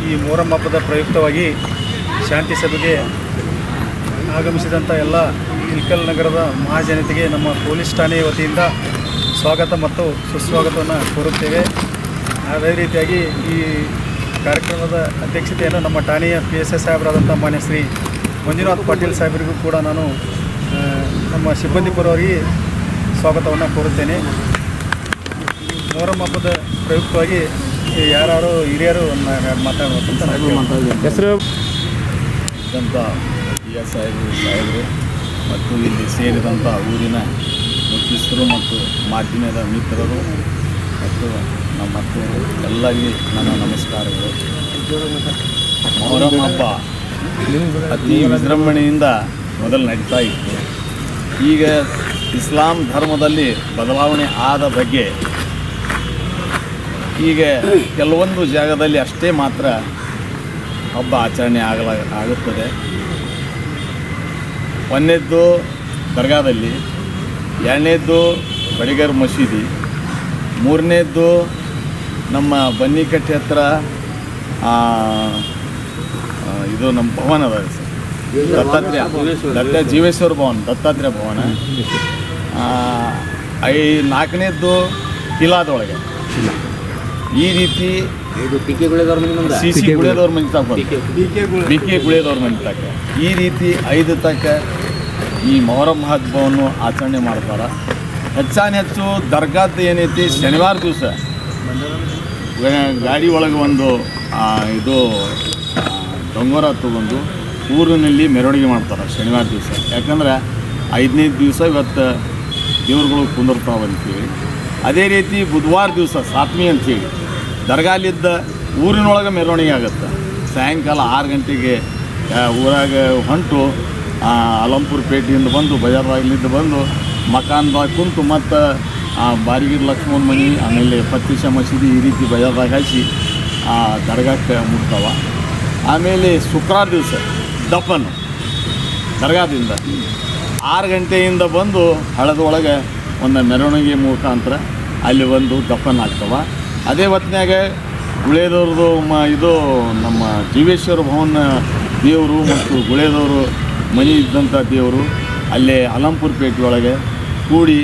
ಈ ಮೊಹರಂ ಹಬ್ಬದ ಪ್ರಯುಕ್ತವಾಗಿ ಶಾಂತಿ ಸಭೆಗೆ ಆಗಮಿಸಿದಂಥ ಎಲ್ಲ ಇಳಕಲ್ ನಗರದ ಮಹಾಜನತೆಗೆ ನಮ್ಮ ಪೊಲೀಸ್ ಠಾಣೆಯ ವತಿಯಿಂದ ಸ್ವಾಗತ ಮತ್ತು ಸುಸ್ವಾಗತವನ್ನು ಕೋರುತ್ತೇವೆ. ಅದೇ ರೀತಿಯಾಗಿ ಈ ಕಾರ್ಯಕ್ರಮದ ಅಧ್ಯಕ್ಷತೆಯನ್ನು ನಮ್ಮ ಠಾಣೆಯ PSI ಸಾಹೇಬರಾದಂಥ ಮಾನ್ಯ ಶ್ರೀ ಮಂಜುನಾಥ್ ಪಾಟೀಲ್ ಸಾಹೇಬರಿಗೂ ಕೂಡ ನಾನು ನಮ್ಮ ಸಿಬ್ಬಂದಿ ಪರವಾಗಿ ಸ್ವಾಗತವನ್ನು ಕೋರುತ್ತೇನೆ. ಮೊಹರಂ ಹಬ್ಬದ ಪ್ರಯುಕ್ತವಾಗಿ ಯಾರು ಹಿರಿಯರು ಮಾತಾಡಬೇಕಂತ ಹೆಸರು ಸಾಹೇಬರು ಮತ್ತು ಇಲ್ಲಿ ಸೇರಿದಂಥ ಊರಿನ ಮುಖ್ಯಸ್ಥರು ಮತ್ತು ಮಾಧ್ಯಮದ ಮಿತ್ರರು ಮತ್ತು ನಮ್ಮ ಎಲ್ಲರಿಗೂ ನನ್ನ ನಮಸ್ಕಾರಗಳು. ಮೊಹರಂ ಹಬ್ಬ ಅತಿ ವಿಜೃಂಭಣೆಯಿಂದ ಮೊದಲು ನಡೀತಾ ಇತ್ತು. ಈಗ ಇಸ್ಲಾಂ ಧರ್ಮದಲ್ಲಿ ಬದಲಾವಣೆ ಆದ ಬಗ್ಗೆ ಈಗ ಕೆಲವೊಂದು ಜಾಗದಲ್ಲಿ ಅಷ್ಟೇ ಮಾತ್ರ ಹಬ್ಬ ಆಚರಣೆ ಆಗುತ್ತದೆ. ಒಂದನೇದ್ದು ದರ್ಗಾದಲ್ಲಿ, ಎರಡನೇದ್ದು ಬಡಿಗರ್ ಮಸೀದಿ, ಮೂರನೇದ್ದು ನಮ್ಮ ಬನ್ನಿಕಟ್ಟೆ ಹತ್ರ ಇದು ನಮ್ಮ ಭವನ ಅದ ಸರ್, ಜೀವೇಶ್ವರ ಭವನ, ದತ್ತಾತ್ರೇಯ ಭವನ. ನಾಲ್ಕನೇದ್ದು ಕಿಲಾದೊಳಗೆ. ಈ ರೀತಿ CC ಗುಳೇದವ್ರ ಮನೆ ತಕ್ಕ BK ಗುಳೇದವ್ರ ಮನೆ ತಕ್ಕ ಈ ರೀತಿ 5 ತಕ್ಕ ಈ ಮೊಹರಂ ಹಬ್ಬವನ್ನು ಆಚರಣೆ ಮಾಡ್ತಾರೆ. ಹೆಚ್ಚು ದರ್ಗಾದ್ದು ಏನೈತಿ, ಶನಿವಾರ ದಿವಸ ಗಾಡಿ ಒಳಗೆ ಒಂದು ಇದು ಡೊಂಗರ ತಗೊಂಡು ಊರಿನಲ್ಲಿ ಮೆರವಣಿಗೆ ಮಾಡ್ತಾರೆ ಶನಿವಾರ ದಿವಸ. ಯಾಕಂದ್ರೆ 5ನೇ ದಿವಸ ಇವತ್ತು ದೇವ್ರುಗಳು ಕುಂದಿರ್ತಾವಂತೇಳಿ. ಅದೇ ರೀತಿ ಬುಧವಾರ ದಿವಸ ಸಾತ್ಮಿ ಅಂಥೇಳಿ ದರ್ಗಾಲಿದ್ದ ಊರಿನೊಳಗೆ ಮೆರವಣಿಗೆ ಆಗುತ್ತೆ. ಸಾಯಂಕಾಲ 6 ಗಂಟೆಗೆ ಊರಾಗ ಹೊಂಟು ಅಲಂಪುರ ಪೇಟೆಯಿಂದ ಬಂದು ಬಜಾರ್ದಾಗಲಿದ್ದು ಬಂದು ಮಕಾನ್ದಾಗ ಕುಂತು ಮತ್ತು ಬಾರಿಗಿರ್ ಲಕ್ಷ್ಮಣ ಮನೆ, ಆಮೇಲೆ ಪತ್ರಿಷಾ ಮಸೀದಿ ಈ ರೀತಿ ಬಜಾರ್ದಾಗ ಹಾಕಿ ದರ್ಗಾಕ್ಕೆ ಮುಟ್ತಾವ. ಆಮೇಲೆ ಶುಕ್ರವಾರ ದಿವಸ ದಪ್ಪನ್ನು ದರ್ಗಾದಿಂದ 6 ಗಂಟೆಯಿಂದ ಬಂದು ಹಳದೊಳಗೆ ಒಂದು ಮೆರವಣಿಗೆ ಮುಖಾಂತರ ಅಲ್ಲಿ ಒಂದು ದಪ್ಪನ್ ಆಗ್ತವೆ. ಅದೇ ಹೊತ್ತಿನಾಗ ಗುಳೇದವ್ರದ್ದು ಇದು ನಮ್ಮ ಜೀವೇಶ್ವರ ಭವನ ದೇವರು ಮತ್ತು ಗುಳೇದವರು ಮನೆ ಇದ್ದಂಥ ದೇವರು ಅಲ್ಲೇ ಅಲಂಪುರ ಪೇಟೆಯೊಳಗೆ ಕೂಡಿ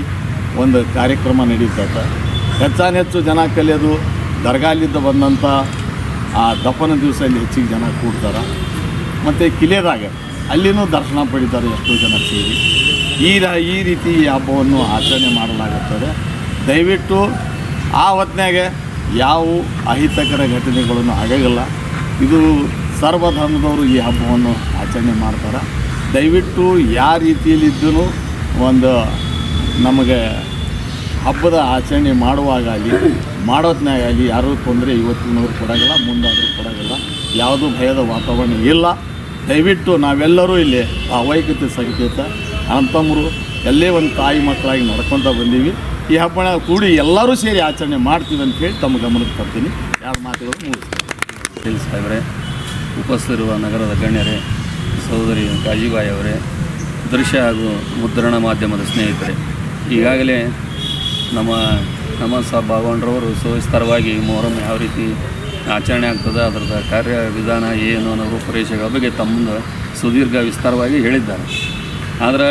ಒಂದು ಕಾರ್ಯಕ್ರಮ ನಡೀತದೆ. ಹೆಚ್ಚು ಜನ ಕಲಿಯೋದು ದರ್ಗಾಲಿದ್ದ ಬಂದಂಥ ಆ ದಪ್ಪನ ದಿವಸ ಅಲ್ಲಿ ಹೆಚ್ಚಿಗೆ ಜನ ಕೂಡ್ತಾರೆ. ಮತ್ತು ಕಿಲೆದಾಗ ಅಲ್ಲಿನೂ ದರ್ಶನ ಪಡಿತಾರೆ ಎಷ್ಟೋ ಜನ ಸೇರಿ. ಈ ರೀತಿ ಹಬ್ಬವನ್ನು ಆಚರಣೆ ಮಾಡಲಾಗುತ್ತದೆ. ದಯವಿಟ್ಟು ಆ ಹೊತ್ತಿನಾಗ ಯಾವ ಅಹಿತಕರ ಘಟನೆಗಳನ್ನು ಆಗೋಲ್ಲ. ಇದು ಸರ್ವಧರ್ಮದವರು ಈ ಹಬ್ಬವನ್ನು ಆಚರಣೆ ಮಾಡ್ತಾರೆ. ದಯವಿಟ್ಟು ಯಾವ ರೀತಿಯಲ್ಲಿದ್ದೂ ಒಂದು ನಮಗೆ ಹಬ್ಬದ ಆಚರಣೆ ಮಾಡುವಾಗಲಿ ಮಾಡೋತ್ನಾಗಲಿ ಯಾರೂ ತೊಂದರೆ ಇವತ್ತಿನವ್ರು ಕೊಡೋಂಗಿಲ್ಲ, ಮುಂದಾದರೂ ಕೊಡೋಂಗಿಲ್ಲ. ಯಾವುದೂ ಭಯದ ವಾತಾವರಣ ಇಲ್ಲ. ದಯವಿಟ್ಟು ನಾವೆಲ್ಲರೂ ಇಲ್ಲಿ ಅವೈಕ್ಯತೆ ಸಂಕೇತ ಅಣ್ಣತಮ್ಮರು ಎಲ್ಲೇ ಒಂದು ತಾಯಿ ಮಕ್ಕಳಾಗಿ ನಡ್ಕೊತ ಬಂದೀವಿ. ಈ ಹಬ್ಬನ ಕೂಡಿ ಎಲ್ಲರೂ ಸೇರಿ ಆಚರಣೆ ಮಾಡ್ತೀವಿ ಅಂತ ಹೇಳಿ ತಮ್ಮ ಗಮನಕ್ಕೆ ತರ್ತೀನಿ. 2 ಮಾತುಗಳು ಮುಗಿಸ್ತೀನಿ. ಸಾಹೇಬರೇ, ಉಪಸ್ಥಿರುವ ನಗರದ ಗಣ್ಯರೇ, ಸಹೋದರಿ ಕಾಜಿಬಾಯಿ ಅವರೇ, ದೃಶ್ಯ ಹಾಗೂ ಮುದ್ರಣ ಮಾಧ್ಯಮದ ಸ್ನೇಹಿತರೆ, ಈಗಾಗಲೇ ನಮ್ಮ ಸಾಬ್ ಭಾಗವಂಡ್ರವರು ಸವಿಸ್ತಾರವಾಗಿ ಮೊಹರಂ ಯಾವ ರೀತಿ ಆಚರಣೆ ಆಗ್ತದೆ, ಅದರದ ಕಾರ್ಯವಿಧಾನ ಏನು ಅನ್ನೋ ರೂಪುರೇಷೆಗಳ ಬಗ್ಗೆ ತಮ್ಮ ಸುದೀರ್ಘ ವಿಸ್ತಾರವಾಗಿ ಹೇಳಿದ್ದಾರೆ. ಆದರೆ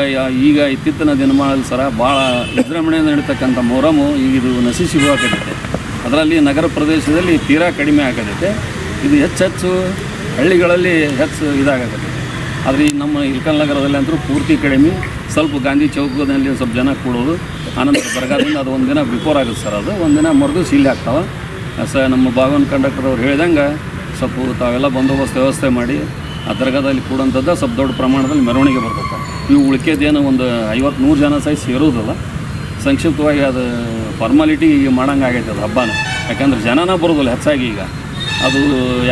ಈಗ ಇತ್ತೀಚಿನ ದಿನಮಾನದಲ್ಲಿ ಭಾಳ ವಿಜೃಂಭಣೆಯಿಂದ ನಡೀತಕ್ಕಂಥ ಮೊಹರಮು ಈಗ ಇದು ನಶಿಸಿ ಹೋಗಕತ್ತೈತೆ. ಅದರಲ್ಲಿ ನಗರ ಪ್ರದೇಶದಲ್ಲಿ ತೀರಾ ಕಡಿಮೆ ಆಗತೈತೆ. ಇದು ಹೆಚ್ಚು ಹಳ್ಳಿಗಳಲ್ಲಿ ಇದಾಗತ್ತೈತೆ. ಆದರೆ ಈ ನಮ್ಮ ಇಳಕಲ್ ನಗರದಲ್ಲಿ ಅಂತೂ ಪೂರ್ತಿ ಕಡಿಮೆ. ಸ್ವಲ್ಪ ಗಾಂಧಿ ಚೌಕದಲ್ಲಿ ಸ್ವಲ್ಪ ಜನ ಕೂಡೋದು, ಆನಂತರ ದರ್ಗಾದಿಂದ ಅದು ಒಂದು ದಿನ ಬಿಫೋರ್ ಆಗುತ್ತೆ ಸರ್. ಅದು ಒಂದು ದಿನ ಮರೆದು ಇಲ್ಲಿ ಆಗ್ತಾವೆ ನಮ್ಮ ಭಾಗವನ್ ಕಂಡಕ್ಟರ್ ಅವ್ರು ಹೇಳಿದಂಗೆ ಸ್ವಲ್ಪ ತಾವೆಲ್ಲ ಬಂದೋಬಸ್ತ್ ವ್ಯವಸ್ಥೆ ಮಾಡಿ ಆ ದರ್ಗಾದಲ್ಲಿ ಕೂಡೋಂಥದ್ದು ಸ್ವಲ್ಪ ದೊಡ್ಡ ಪ್ರಮಾಣದಲ್ಲಿ ಮೆರವಣಿಗೆ ಬರ್ತದೆ. ಇವು ಉಳಿಕೆದೇನು ಒಂದು 50-100 ಜನ ಸಹಿತ ಸೇರೋದಿಲ್ಲ. ಸಂಕ್ಷಿಪ್ತವಾಗಿ ಅದು ಫಾರ್ಮಾಲಿಟಿ ಈಗ ಮಾಡಂಗೆ ಆಗೈತೆ ಅದು ಹಬ್ಬನ. ಯಾಕಂದ್ರೆ ಜನನ ಬರೋದಿಲ್ಲ ಹೆಚ್ಚಾಗಿ. ಈಗ ಅದು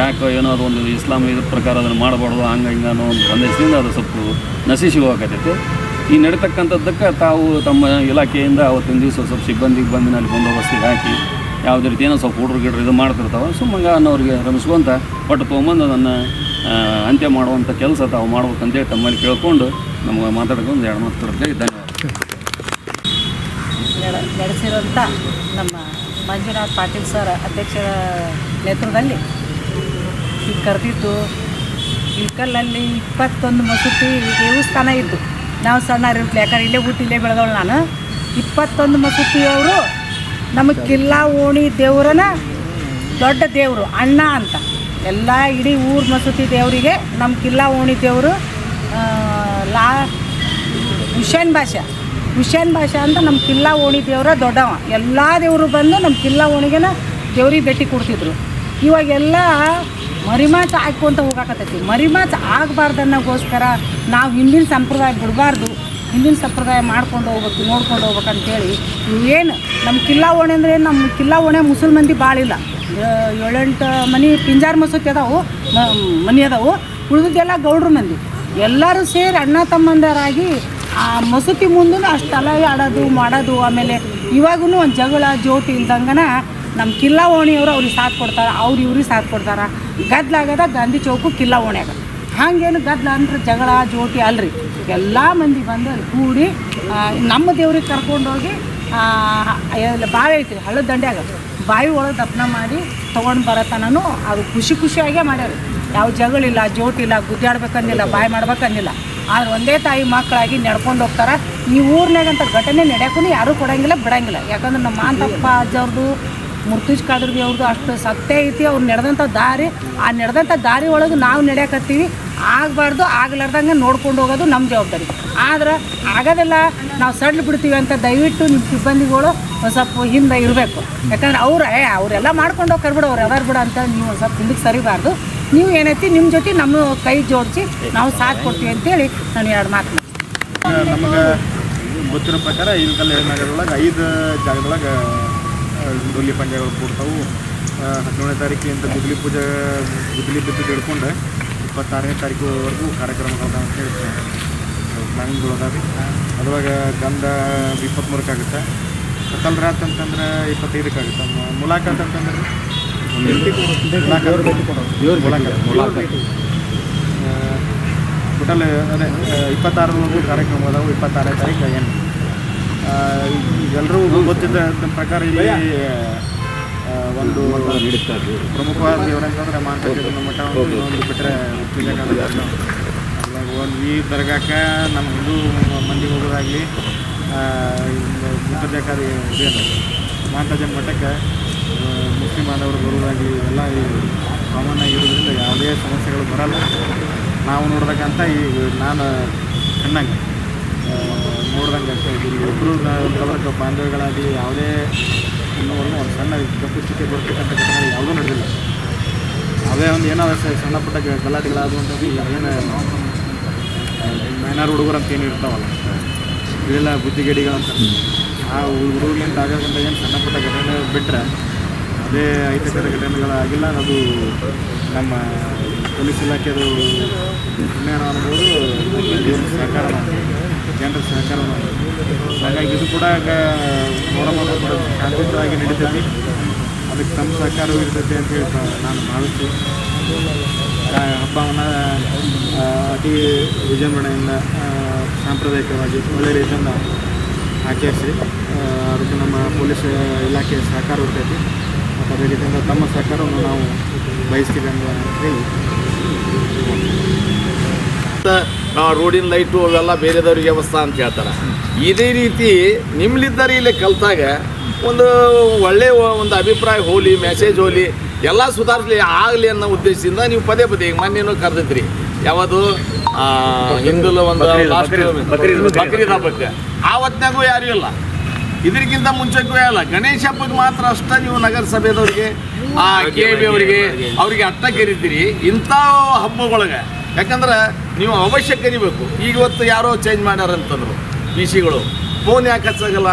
ಯಾಕೆ ಏನೋ ಅದು ಒಂದು ಇಸ್ಲಾಂ ಇದ್ರ ಪ್ರಕಾರ ಅದನ್ನು ಮಾಡಬಾರ್ದು ಹಂಗೆ ಹಿಂಗೆ ಅನ್ನೋ ಒಂದು ಸಂದೇಶದಿಂದ ಅದು ಸ್ವಲ್ಪ ನಶಿಸಿ ಹೋಗಕತ್ತೈತೆ. ಈ ನಡೀತಕ್ಕಂಥದ್ದಕ್ಕೆ ತಾವು ತಮ್ಮ ಇಲಾಖೆಯಿಂದ ಅವತ್ತಿನ ದಿವಸ ಸ್ವಲ್ಪ ಸಿಬ್ಬಂದಿಗೆ ಬಂದಿನಲ್ಲಿ ಬಂದೋಬಸ್ತಿಗೆ ಹಾಕಿ ಯಾವುದೇ ರೀತಿ ಏನೋ ಸ್ವಲ್ಪ ಹುಡುಗರು ಇದು ಮಾಡ್ತಿರ್ತಾವೆ. ಸುಮ್ಮಂಗೆ ಅನ್ನೋರಿಗೆ ರಮಿಸ್ಕೊಂತ ಒಟ್ಟು ತೊಗೊಂಬಂದು ಅದನ್ನು ಅಂತ್ಯ ಮಾಡುವಂಥ ಕೆಲಸ ತಾವು ಮಾಡ್ಬೇಕಂತೇಳಿ ತಮ್ಮಲ್ಲಿ ಕೇಳ್ಕೊಂಡು ನಮಗೆ ಮಾತಾಡ್ಕೊಂಡು 2 ಮಾತು ಕೊಡ್ತೇವೆ. ಧನ್ಯವಾದ. ನಡೆಸಿರುವಂಥ ನಮ್ಮ ಮಂಜುನಾಥ್ ಪಾಟೀಲ್ ಸರ್ ಅಧ್ಯಕ್ಷರ ನೇತೃತ್ವದಲ್ಲಿ ಈಗ ಕರೆದಿದ್ದು ಇಳ್ಕಲ್ಲಲ್ಲಿ 21 ಮಸೂತಿ ದೇವಸ್ಥಾನ ಇದ್ದು ನಾವು ಸಣ್ಣರಿರ್ಲಿ, ಯಾಕಂದ್ರೆ ಇಲ್ಲೇ ಹುಟ್ಟಿ ಇಲ್ಲೇ ಬೆಳೆದವಳು ನಾನು. 21 ಮಸೂತಿಯವರು ನಮ್ಮ ಕಿಲ್ಲಾ ಓಣಿ ದೇವರನ ದೊಡ್ಡ ದೇವರು ಅಣ್ಣ ಅಂತ ಎಲ್ಲ ಇಡೀ ಊರು ಮಸೂತಿ ದೇವರಿಗೆ ನಮ್ಮ ಕಿಲ್ಲಾ ಓಣಿ ದೇವರು ಹುಸೇನ್ ಭಾಷಾ ಅಂತ ನಮ್ಮ ಕಿಲ್ಲಾ ಓಣಿ ದೇವರ ದೊಡ್ಡವ. ಎಲ್ಲ ದೇವರು ಬಂದು ನಮ್ಮ ಕಿಲ್ಲಾ ಓಣಿಗೆನ ದೇವ್ರಿಗೆ ಭೇಟಿ ಕೊಡ್ತಿದ್ರು. ಇವಾಗೆಲ್ಲ ಮರಿಮಾಚ ಹಾಕ್ಕೊಂತ ಹೋಗಾಕತ್ತೈತಿ. ಮರಿಮಾಚ ಆಗಬಾರ್ದನ್ನೋಗೋಸ್ಕರ ನಾವು ಹಿಂದಿನ ಸಂಪ್ರದಾಯ ಬಿಡಬಾರ್ದು, ಹಿಂದಿನ ಸಂಪ್ರದಾಯ ಮಾಡ್ಕೊಂಡು ಹೋಗ್ಬೇಕು, ನೋಡ್ಕೊಂಡು ಹೋಗ್ಬೇಕು ಅಂತೇಳಿ ಇವೇನು ನಮ್ಮ ಕಿಲ್ಲಾ ಓಣಿ ಅಂದರೆ ನಮ್ಮ ಕಿಲ್ಲಾ ಓಣಿ ಮುಸಲ್ ಮಂದಿ ಭಾಳಿಲ್ಲ. 7-8 ಮನೆ ಪಿಂಜಾರ್ ಮಸೂತಿ ಅದಾವು, ಮನೆ ಅದಾವು. ಉಳಿದೆಲ್ಲ ಗೌಡ್ರ ಮಂದಿ ಎಲ್ಲರೂ ಸೇರಿ ಅಣ್ಣ ತಮ್ಮಂದರಾಗಿ ಆ ಮಸೂತಿ ಮುಂದೂ ಅಷ್ಟೆಲ್ಲ ಆಡೋದು ಮಾಡೋದು. ಆಮೇಲೆ ಇವಾಗೂ ಒಂದು ಜಗಳ ಜೋಟಿ ಇಲ್ದಂಗನ ನಮ್ಮ ಕಿಲ್ಲಾ ಓಣಿಯವರು ಅವ್ರಿಗೆ ಸಾಥ್ ಕೊಡ್ತಾರೆ, ಅವ್ರು ಇವ್ರಿಗೆ ಸಾಥ್ ಕೊಡ್ತಾರೆ. ಗದ್ಲಾಗದ ಗಾಂಧಿ ಚೌಕು ಕಿಲ್ಲಾ ಓಣ್ಯಾಗ ಹಾಗೇನು ಗದ್ಲ ಅಂದ್ರೆ ಜಗಳ ಜೋಟಿ ಅಲ್ರಿ. ಎಲ್ಲ ಮಂದಿ ಬಂದು ಅಲ್ಲಿ ಕೂಡಿ ನಮ್ಮ ದೇವ್ರಿಗೆ ಕರ್ಕೊಂಡೋಗಿ ಬಾವಿ ಐತಿ ಹಳ್ಳದ ದಂಡ್ಯಾಗ, ಬಾವಿ ಒಳಗೆ ದಪ್ಪನ ಮಾಡಿ ತೊಗೊಂಡು ಬರತನೂ ಅದು ಖುಷಿಯಾಗೇ ಮಾಡ್ಯಾರ. ಯಾವ ಜಗಳಿಲ್ಲ, ಜೋಟಿಲ್ಲ, ಗುದ್ದಾಡ್ಬೇಕಂದಿಲ್ಲ, ಬಾಯಿ ಮಾಡ್ಬೇಕಂದಿಲ್ಲ. ಆದ್ರೆ ಒಂದೇ ತಾಯಿ ಮಕ್ಕಳಾಗಿ ನಡ್ಕೊಂಡು ಹೋಗ್ತಾರೆ. ಈ ಊರಿನಾಗಂತ ಘಟನೆ ನಡೆಯೋಕ್ಕೂ ಯಾರೂ ಕೊಡೋಂಗಿಲ್ಲ, ಬಿಡೋಂಗಿಲ್ಲ. ಯಾಕಂದ್ರೆ ನಮ್ಮ ಮಾಂತಪ್ಪ ಅಜ್ಜವ್ರದ್ದು, ಮುರ್ತುಜ್ ಕಾದ್ರಗಿ ಅವ್ರದ್ದು ಅಷ್ಟು ಸತ್ಯ ಐತಿ. ಅವ್ರು ನಡೆದಂಥ ದಾರಿ, ಆ ನಡೆದಂಥ ದಾರಿ ಒಳಗೆ ನಾವು ನಡೆಯಕತ್ತೀವಿ. ಆಗಬಾರ್ದು, ಆಗ್ಲಾರ್ದಂಗೆ ನೋಡ್ಕೊಂಡು ಹೋಗೋದು ನಮ್ಮ ಜವಾಬ್ದಾರಿ. ಆದ್ರೆ ಆಗೋದಿಲ್ಲ, ನಾವು ಸಡ್ಲು ಬಿಡ್ತೀವಿ ಅಂತ ದಯವಿಟ್ಟು ನಿಮ್ಮ ಸಿಬ್ಬಂದಿಗಳು ಒಂದು ಸ್ವಲ್ಪ ಹಿಂದೆ ಇರಬೇಕು. ಯಾಕಂದ್ರೆ ಅವರೆಲ್ಲ ಮಾಡ್ಕೊಂಡು ಹೋಗ್ತಾರೆ ಬಿಡು, ಅವ್ರು ಯಾವ್ದಾರು ಬಿಡ ಅಂತ ನೀವು ಒಂದು ಸ್ವಲ್ಪ ಹಿಂದಕ್ಕೆ ಸರಿಬಾರ್ದು. ನೀವು ಏನೈತಿ ನಿಮ್ಮ ಜೊತೆ ನಮ್ಮ ಕೈ ಜೋಡಿಸಿ ನಾವು ಸಾಥ್ ಕೊಡ್ತೀವಿ ಅಂತೇಳಿ ನಾನು 2 ಮಾತು. ನಮಗೆ ಗೊತ್ತಿರೋ ಪ್ರಕಾರ ಇಲ್ಕಲ್ ನಗರದೊಳಗೆ 5 ಜಾಗದೊಳಗೆ ಡೊಳ್ಳಿ ಪಂದ್ಯಗಳು ಕೂಡ್ತಾವು. 17ನೇ ತಾರೀಕಿಂದ ಗುದ್ಲಿ ಬಿದ್ದು ಹಿಡ್ಕೊಂಡು 26ನೇ ತಾರೀಕುವರೆಗೂ ಕಾರ್ಯಕ್ರಮಗಳನ್ನ ಅಂತ ಹೇಳಿ ಪ್ಲಾನಿಂಗ್ಗಳು ಅದಾವೆ. ಅದ್ರೊಳಗೆ ಗಂಧ 23ಕ್ಕೆ ಆಗುತ್ತೆ, ಕಲ್ರಾತ್ ಅಂತಂದ್ರೆ 25ಕ್ಕೆ ಆಗುತ್ತೆ, ಮುಲಾಕಾತ್ ಅಂತಂದ್ರೆ ಟೋಟಲ್ ಅದೇ 26 ಕಾರ್ಯಕ್ರಮ ಅದಾವು. 26ನೇ ತಾರೀಕು ಏನು ಎಲ್ಲರೂ ಗೊತ್ತಿದ್ದ ಪ್ರಕಾರ ಇಲ್ಲಿ ಒಂದು ಪ್ರಮುಖವಾದ ದೇವರಂತಂದ್ರೆ ಮಾಂತೇಶ್ವರ ಮಠ ಒಂದು ಬಿಟ್ಟರೆ ಒಂದು ಈ ದರ್ಗಾಕ್ಕೆ ನಮ್ಮ ಹಿಂದೂ ಮಂದಿ ಹೋಗೋದಾಗಲಿ ಮುಖಜಾಕಾರಿ ಮಾಂತಾಜನ್ ಮಠಕ್ಕೆ ಮುಸ್ಲಿಂ ಬಾಂಧವರು ಬರೋದಾಗಲಿ ಎಲ್ಲ ಕಾಮನ್ ಆಗಿರೋದ್ರಿಂದ ಯಾವುದೇ ಸಮಸ್ಯೆಗಳು ಬರಲ್ಲ. ನಾವು ನೋಡ್ಬೇಕಂತ ಈಗ ನಾನು ಚೆನ್ನಾಗಿ ನೋಡ್ದಂಗೆ ಒಬ್ಬರು ಕಲರ್ಕ ಬಾಂಧವ್ಯಗಳಾಗಲಿ ಯಾವುದೇ ಇನ್ನೂವರೆಗೂ ಒಂದು ಸಣ್ಣ ಕಪ್ಪು ಸ್ಥಿತಿ ಬರ್ತಕ್ಕಂಥ ಘಟನೆಗಳು ಯಾವುದೂ ನಡೆದಿಲ್ಲ. ಯಾವುದೇ ಒಂದು ಏನೋ ಸಣ್ಣ ಪುಟ್ಟ ಗಲಾಟೆಗಳಾದವು ಅಂತಂದು ಏನು ಮೈನಾರ್ ಹುಡುಗರು ಅಂತ ಏನು ಇರ್ತಾವಲ್ಲ, ಇವೆಲ್ಲ ಬುದ್ಧಿಗೇಡಿಗಳಂತ ಆ ಹುಡುಗರಿಂದ ಆಗೋದ್ರಿಂದ ಏನು ಸಣ್ಣ ಪುಟ್ಟ ಘಟನೆ ಬಿಟ್ಟರೆ ಅದೇ ಐತಿಹಾಸಿಕ ಘಟನೆಗಳಾಗಿಲ್ಲ. ಅದು ನಮ್ಮ ಪೊಲೀಸ್ ಇಲಾಖೆದು ಪುಣ್ಯಾನ ಅನ್ಬೋದು, ಸಹಕಾರ ಜನರ ಸಹಕಾರ. ಹಾಗಾಗಿ ಇದು ಕೂಡ ಕೂಡ ಶಾಂತಿಯುತವಾಗಿ ನಡೀತೈತಿ. ಅದಕ್ಕೆ ತಮ್ಮ ಸಹಕಾರವೂ ಇರ್ತೈತಿ ಅಂತ ಹೇಳಿ ನಾನು ಭಾವಿಸ್ತೀನಿ. ಹಬ್ಬವನ್ನು ಅತಿ ವಿಜೃಂಭಣೆಯಿಂದ ಸಾಂಪ್ರದಾಯಿಕವಾಗಿ ಒಳ್ಳೆಯ ರೀತಿಯಿಂದ ಆಚರಿಸಿ ಅದಕ್ಕೆ ನಮ್ಮ ಪೊಲೀಸ್ ಇಲಾಖೆಯ ಸಹಕಾರ ಇರ್ತೈತಿ. ಮತ್ತು ಅದೇ ರೀತಿಯಿಂದ ತಮ್ಮ ಸಹಕಾರವನ್ನು ನಾವು ಬಯಸ್ತೀವಿ ಅಂತ ಹೇಳಿ ರೋಡಿನ ಲೈಟು ಅವೆಲ್ಲ ಬೇರೆದವ್ರಿಗೆ ವ್ಯವಸ್ಥೆ ಅಂತ ಹೇಳ್ತಾರೆ. ಇದೇ ರೀತಿ ನಿಮ್ಮಲಿದ್ದಾರೆ ಇಲ್ಲಿ ಕಲ್ತಾಗ ಒಂದು ಒಳ್ಳೆಯ ಒಂದು ಅಭಿಪ್ರಾಯ ಹೋಲಿ, ಮೆಸೇಜ್ ಹೋಲಿ, ಎಲ್ಲ ಸುಧಾರಿಸಲಿ ಆಗಲಿ ಅನ್ನೋ ಉದ್ದೇಶದಿಂದ ನೀವು ಪದೇ ಈಗ ಮೊನ್ನೆನೂ ಕರೆದಿದ್ರಿ. ಯಾವುದು ಹಿಂದೂಲ ಒಂದು ಬಕ್ರೀದ್ ಹಬ್ಬಕ್ಕೆ ಆ ಹೊತ್ನಾಗೂ ಯಾರೂ ಇಲ್ಲ, ಇದಕ್ಕಿಂತ ಮುಂಚೆಗೂ ಇಲ್ಲ. ಗಣೇಶ ಹಬ್ಬಕ್ಕೆ ಮಾತ್ರ ಅಷ್ಟೇ ನೀವು ನಗರಸಭೆದವ್ರಿಗೆ KB ಅವ್ರಿಗೆ ಅಟ್ಟ ಕರಿತೀರಿ ಇಂಥ ಹಬ್ಬಗಳಿಗೆ. ಯಾಕಂದ್ರೆ ನೀವು ಅವಶ್ಯ ಕರಿಬೇಕು. ಈಗ ಇವತ್ತು ಯಾರೋ ಚೇಂಜ್ ಮಾಡ್ಯಾರಂತಂದ್ರು ಗಳು ಫೋನ್ ಯಾಕೆ ಹಚ್ಚಾಗಲ್ಲ?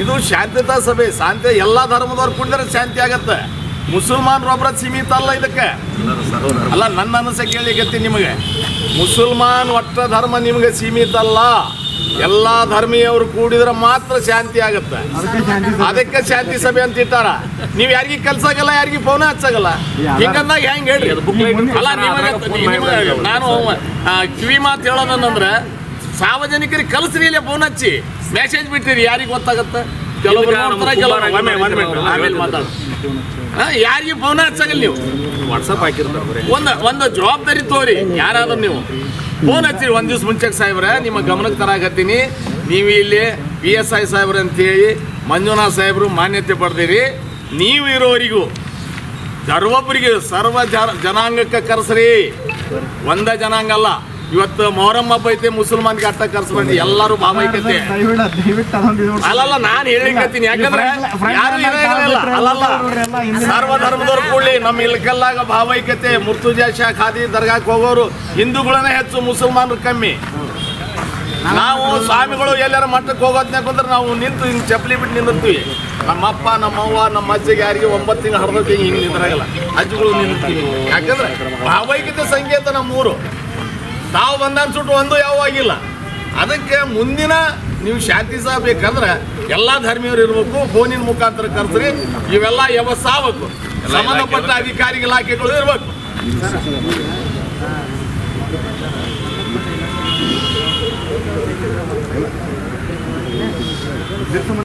ಇದು ಶಾಂತಿಯುತ ಸಭೆ, ಶಾಂತಿ ಎಲ್ಲ ಧರ್ಮದವ್ರು ಕುಡಿದ್ರೆ ಶಾಂತಿ ಆಗತ್ತೆ. ಮುಸಲ್ಮಾನರೊಬ್ಬರ ಸೀಮಿತ ಅಲ್ಲ ಇದಕ್ಕೆ. ಅಲ್ಲ, ನನ್ನ ಅನಿಸಿಕೆ ಹೇಳಿಗತ್ತಿ ನಿಮಗೆ, ಮುಸಲ್ಮಾನ್ ಒಟ್ಟ ಧರ್ಮ ನಿಮಗೆ ಸೀಮಿತ ಅಲ್ಲ. ಎಲ್ಲ ಧರ್ಮೀಯವರು ಕೂಡಿದ್ರೆ ಮಾತ್ರ ಶಾಂತಿ ಆಗುತ್ತೆ. ಅದಕ್ಕೆ ಶಾಂತಿ ಸಭೆ ಅಂತ ಇಟ್ಟಾರ. ನೀವು ಯಾರಿಗೆ ಕಲ್ಸಾಗಲ್ಲ, ಯಾರಿಗೆ ಫೋನ್ ಹಚ್ಚಾಗಲ್ಲ. ಹಿಂಗಂದಾಗ ಹೆಂಗೆ ಹೇಳ್ರಿ? ಅಲ್ಲ, ನಿಮಗೆ ನಾನು ಕಿವಿ ಮಾತು ಹೇಳೋದಂದ್ರೆ ಸಾರ್ವಜನಿಕರಿಗೆ ಕಲಿಸ್ರಿ, ಇಲ್ಲೇ ಫೋನ್ ಹಚ್ಚಿ ಮೆಸೇಜ್ ಬಿಟ್ಟಿರಿ, ಯಾರಿಗೆ ಗೊತ್ತಾಗತ್ತೆ? ಕೆಲವೊಬ್ರು ಆಮೇಲೆ ಮಾತಾಡ, ಯಾರಿಗೆ ಫೋನ್ ಹಚ್ಚಾಗಲ್ಲ ನೀವು. ವಾಟ್ಸಪ್ ಹಾಕಿರ್ತಾರೆ. ಒಂದು ಜವಾಬ್ದಾರಿ ತೋರಿ. ಯಾರಾದ್ರೂ ನೀವು ಫೋನ್ ಹಚ್ಚಿರಿ ಒಂದು ದಿವ್ಸ ಮುಂಚೆಗೆ ಸಾಹೇಬ್ರೆ, ನಿಮ್ಮ ಗಮನಕ್ಕೆ ತರಾಕತ್ತೀನಿ. ನೀವು ಇಲ್ಲಿ PSI ಸಾಹೇಬ್ರು ಅಂತೇಳಿ ಮಂಜುನಾಥ್ ಸಾಹೇಬರು ಮಾನ್ಯತೆ ಪಡೆದಿರಿ. ನೀವು ಇರೋರಿಗೂ ಸರ್ವೊಬ್ಬರಿಗೆ ಸರ್ವ ಜನಾಂಗಕ್ಕೆ ಕರೆಸ್ರಿ. ಒಂದ ಜನಾಂಗ ಅಲ್ಲ. ಇವತ್ತು ಮೊಹರಂ ಹಬ್ಬ ಐತೆ, ಮುಸಲ್ಮಾನ್ಗೆ ಅಟ್ಟ ಕರ್ಸ್ಬಂಡಿ ಎಲ್ಲರೂ ಭಾವೈಕ್ಯತೆ. ಅಲ್ಲಲ್ಲ, ನಾನು ಹೇಳಿಕತ್ತೀನಿ. ಯಾಕಂದ್ರೆ ಯಾರು ಇರಂಗಿಲ್ಲ. ಅಲ್ಲಲ್ಲ, ಸರ್ವ ಧರ್ಮದವ್ರು ಕೂಡಲಿ ನಮ್ಮ ಇಲ್ಕಲ್ಲಾಗ ಭಾವೈಕ್ಯತೆ. ಮುರ್ತುಜಾ ಶಾ ಖಾದಿ ದರ್ಗಾಕ್ಕೆ ಹೋಗೋರು ಹಿಂದೂಗಳನ್ನೇ ಹೆಚ್ಚು, ಮುಸಲ್ಮಾನರು ಕಮ್ಮಿ. ನಾವು ಸ್ವಾಮಿಗಳು ಎಲ್ಲಾರ ಮಟ್ಟಕ್ಕೆ ಹೋಗೋದ್ನಾಗ ಬಂದ್ರೆ ನಾವು ನಿಂತು ಹಿಂಗೆ ಚಪ್ಪಲಿ ಬಿಟ್ಟು ನಿಂದಿರ್ತೀವಿ. ನಮ್ಮಪ್ಪ ನಮ್ಮವ್ವ ನಮ್ಮ ಅಜ್ಜಿಗೆ ಯಾರಿಗೆ 9 ತಿಂಗಳು ಹಡ್ದಕ್ಕೆ ಹಿಂಗೆ ನಿಂದ್ರಾಗಲ್ಲ, ಅಜ್ಜಿಗಳು ನಿಂದಿರ್ತೀವಿ. ಯಾಕಂದ್ರೆ ಭಾವೈಕ್ಯತೆ ಸಂಕೇತ ನಮ್ಮೂರು. ತಾವು ಬಂದ ಅನ್ಸುಟ್ಟು ಒಂದು ಯಾವಾಗಿಲ್ಲ. ಅದಕ್ಕೆ ಮುಂದಿನ ನೀವು ಶಾಂತಿ ಸಹ ಬೇಕಂದ್ರೆ ಎಲ್ಲ ಧರ್ಮೀಯರು ಇರಬೇಕು. ಫೋನಿನ ಮುಖಾಂತರ ಕರೆಸ್ರಿ. ಇವೆಲ್ಲ ವ್ಯವಸ್ಥಾಬೇಕು. ಸಂಬಂಧಪಟ್ಟ ಅಧಿಕಾರಿ ಇಲಾಖೆಗಳು ಇರಬೇಕು.